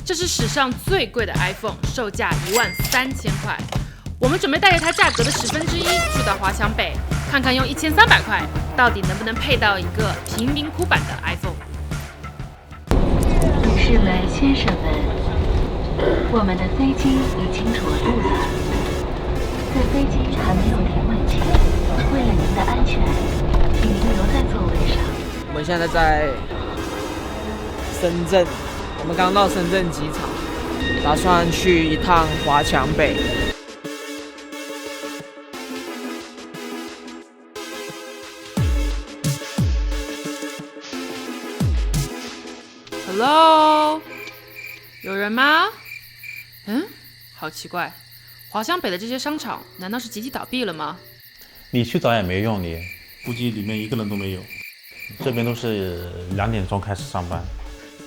这是史上最贵的 iPhone， 售价13000块。我们准备带着它价格的1/10去到华强北，看看用1300块到底能不能配到一个贫民窟版的 iPhone。女士们、先生们，我们的飞机已经着陆了。在飞机还没有停稳前，为了您的安全，请您留在座位上。我们现在在深圳，我们刚到深圳机场，打算去一趟华强北。Hello， 有人吗？好奇怪，华强北的这些商场难道是集体倒闭了吗？你去找也没用，你估计里面一个人都没有。这边都是2点钟开始上班。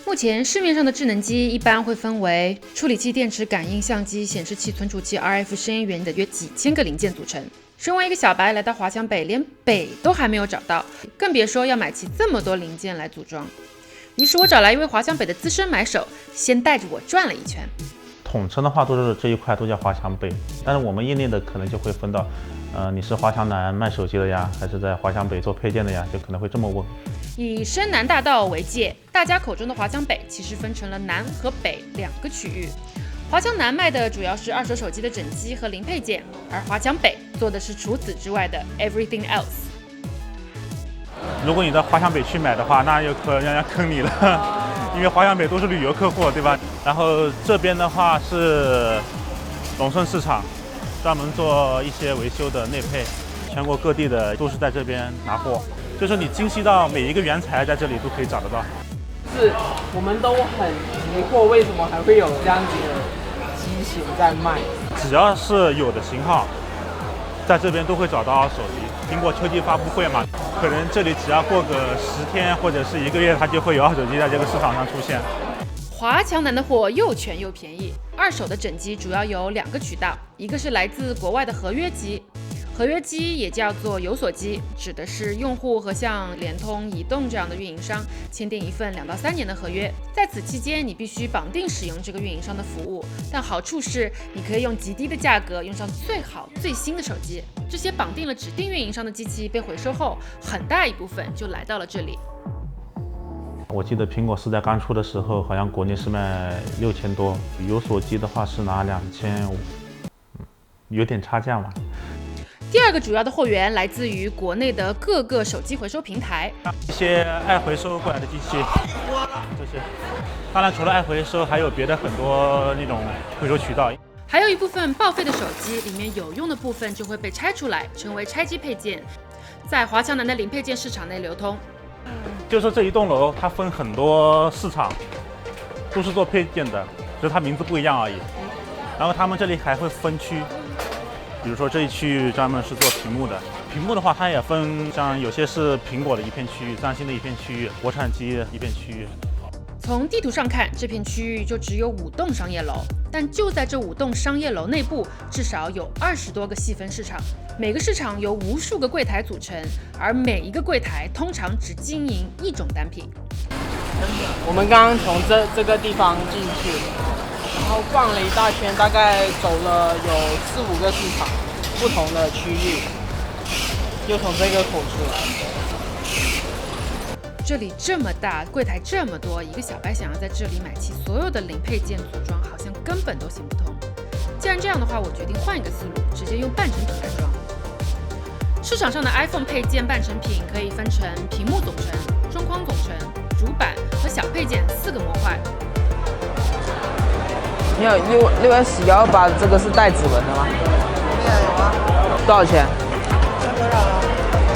目前市面上的智能机一般会分为处理器、电池、感应、相机、显示器、存储器、RF 声音源的约几千个零件组成。身为一个小白来到华强北，连北都还没有找到，更别说要买齐这么多零件来组装。于是我找来一位华强北的资深买手，先带着我转了一圈。统称的话都是这一块都叫华强北，但是我们业内的可能就会分到，你是华强南卖手机的呀，还是在华强北做配件的呀，就可能会这么问。以深南大道为界，大家口中的华强北其实分成了南和北2个区域。华强南卖的主要是二手手机的整机和零配件，而华强北做的是除此之外的 everything else。如果你到华强北去买的话，那有可能人家坑你了，因为华强北都是旅游客户，对吧？然后这边的话是龙顺市场，专门做一些维修的内配，全国各地的都是在这边拿货，就是你精细到每一个原材在这里都可以找得到。是，我们都很疑惑，为什么还会有这样子的机型在卖？只要是有的型号，在这边都会找到二手机。苹果秋季发布会嘛，可能这里只要过个10天或者是1个月，它就会有二手机在这个市场上出现。华强南的货又全又便宜，二手的整机主要有2个渠道，一个是来自国外的合约机。合约机也叫做有锁机，指的是用户和像联通、移动这样的运营商签订一份2到3年的合约，在此期间你必须绑定使用这个运营商的服务，但好处是你可以用极低的价格用上最好最新的手机。这些绑定了指定运营商的机器被回收后，很大一部分就来到了这里。我记得苹果4代刚出的时候，好像国内是卖6000多，有锁机的话是拿2500，有点差价嘛。第2个主要的货源来自于国内的各个手机回收平台，一些爱回收过来的机器，这些。当然，除了爱回收，还有别的很多那种回收渠道。还有一部分报废的手机，里面有用的部分就会被拆出来，成为拆机配件，在华强南的零配件市场内流通。就是说这一栋楼它分很多市场，都是做配件的，只是它名字不一样而已。然后他们这里还会分区。比如说这一区域专门是做屏幕的，屏幕的话它也分，像有些是苹果的一片区域，三星的一片区域，国产机一片区域。从地图上看，这片区域就只有5栋商业楼，但就在这5栋商业楼内部，至少有20多个细分市场，每个市场由无数个柜台组成，而每一个柜台通常只经营一种单品。我们刚刚从这个地方进去，然后逛了一大圈，大概走了有4、5个市场，不同的区域，就从这个口出来。这里这么大，柜台这么多，一个小白想要在这里买齐所有的零配件组装，好像根本都行不通。既然这样的话，我决定换一个思路，直接用半成品来装。市场上的 iPhone 配件半成品可以分成屏幕总成、中框总成、主板和小配件4个模块。你有6S18这个是带指纹的吗？有啊。多少钱？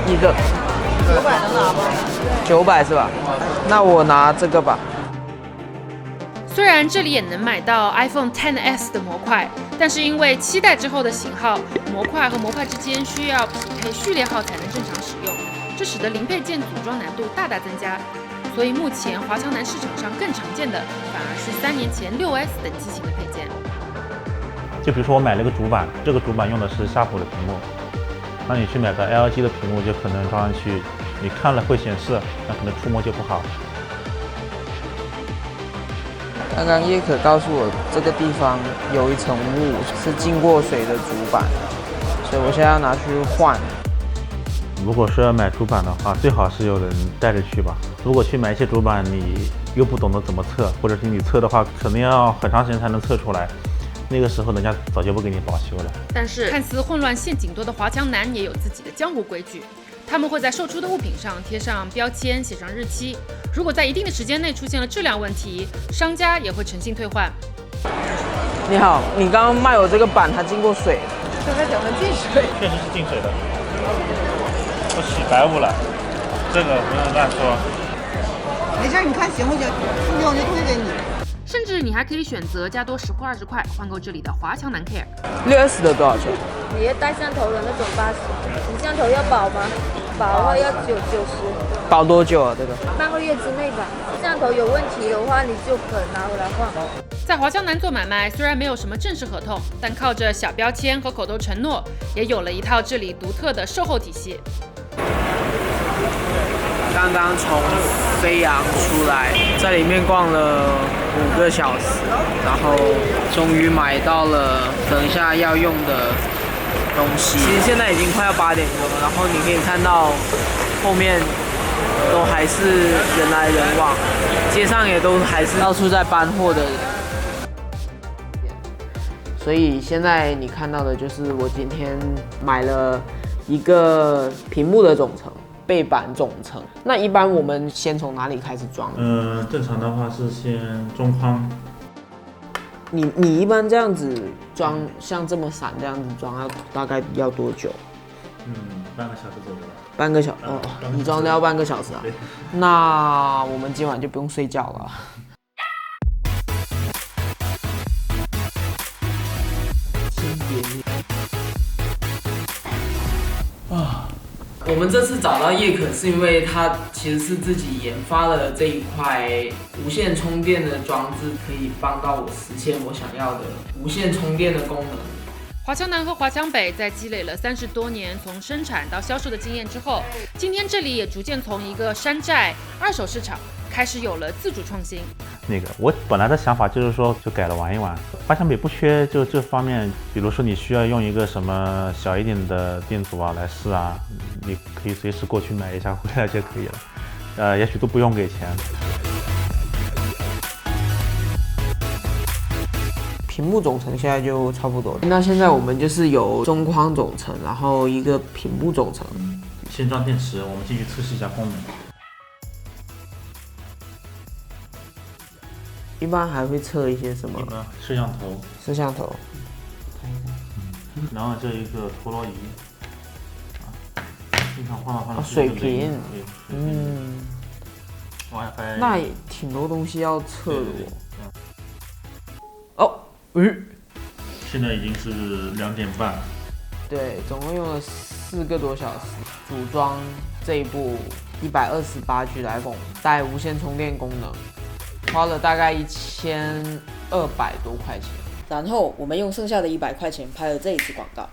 一个。900能拿吗？900是吧？那我拿这个吧。虽然这里也能买到 iPhone XS 的模块，但是因为7代之后的型号，模块和模块之间需要匹配序列号才能正常使用，这使得零配件组装难度大大增加。所以目前华强南市场上更常见的，反而是3年前6S 等机型的配件。就比如说我买了个主板，这个主板用的是夏普的屏幕，那你去买个 LG 的屏幕，就可能装上去，你看了会显示，但可能触摸就不好。刚刚叶可告诉我，这个地方有一层雾是经过水的主板，所以我现在要拿去换。如果是要买主板的话，最好是有人带着去吧。如果去买一些主板，你又不懂得怎么测，或者是你测的话，肯定要很长时间才能测出来。那个时候人家早就不给你保修了。但是看似混乱陷阱多的华强南也有自己的江湖规矩，他们会在售出的物品上贴上标签，写上日期。如果在一定的时间内出现了质量问题，商家也会诚信退换。你好，你刚刚卖我这个板，它经过水，刚才讲的进水，确实是进水的，都洗白雾了，这个不能乱说。没事，你看行不行？不行我就退给你。甚至你还可以选择加多10块20块换购这里的华强南 Care。6S 的多少钱？你要带上头的那种80，你上头要保吗？保的话要90，保多久啊？这个半个月之内吧。上头有问题的话，你就可拿回来换。在华强南做买卖，虽然没有什么正式合同，但靠着小标签和口头承诺，也有了一套这里独特的售后体系。刚刚从飞扬出来，在里面逛了5个小时，然后终于买到了等一下要用的东西。其实现在已经快要8点钟了，然后你可以看到后面都还是人来人往，街上也都还是到处在搬货的人。所以现在你看到的就是我今天买了一个屏幕的总成。背板总成，那一般我们先从哪里开始装？正常的话是先中框。你一般这样子装，像这么散这样子装，大概要多久？半个小时左右吧。半个小时哦，你装的要半个小时啊？那我们今晚就不用睡觉了。我们这次找到叶可，是因为他其实是自己研发了这一块无线充电的装置，可以帮到我实现我想要的无线充电的功能。华强南和华强北在积累了30多年从生产到销售的经验之后，今天这里也逐渐从一个山寨二手市场开始有了自主创新。我本来的想法就是说，就改了玩一玩。华强北不缺就这方面，比如说你需要用一个什么小一点的电阻啊来试啊，你可以随时过去买一下回来就可以了。也许都不用给钱。屏幕总成现在就差不多。那现在我们就是有中框总成，然后一个屏幕总成。先装电池，我们继续测试一下功能。一般还会测一些什么？摄像头。摄像头。然后这一个陀螺仪。经常放水平。WiFi。那也挺多东西要测的哦。现在已经是2点半。对，总共用了4个多小时组装这一部128G 的 iPhone， 带无线充电功能，花了大概1200多块钱。然后我们用剩下的100块钱拍了这一支广告。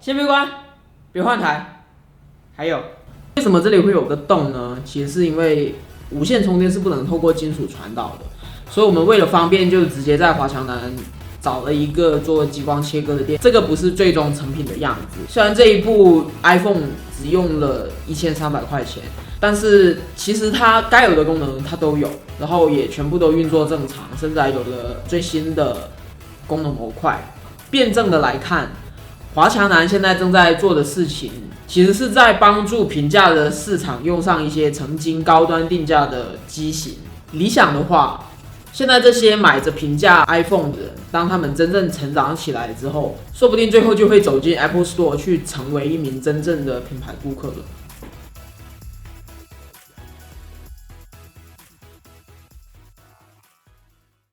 先别关，别换台。还有，为什么这里会有个洞呢？其实是因为无线充电是不能透过金属传导的，所以我们为了方便，就直接在华强南找了一个做激光切割的店。这个不是最终成品的样子，虽然这一部 iPhone 只用了1300块钱，但是其实它该有的功能它都有，然后也全部都运作正常，甚至还有了最新的功能模块。辩证的来看，华强南现在正在做的事情，其实是在帮助平价的市场用上一些曾经高端定价的机型。理想的话，现在这些买着平价 iPhone 的人，当他们真正成长起来之后，说不定最后就会走进 Apple Store 去成为一名真正的品牌顾客了。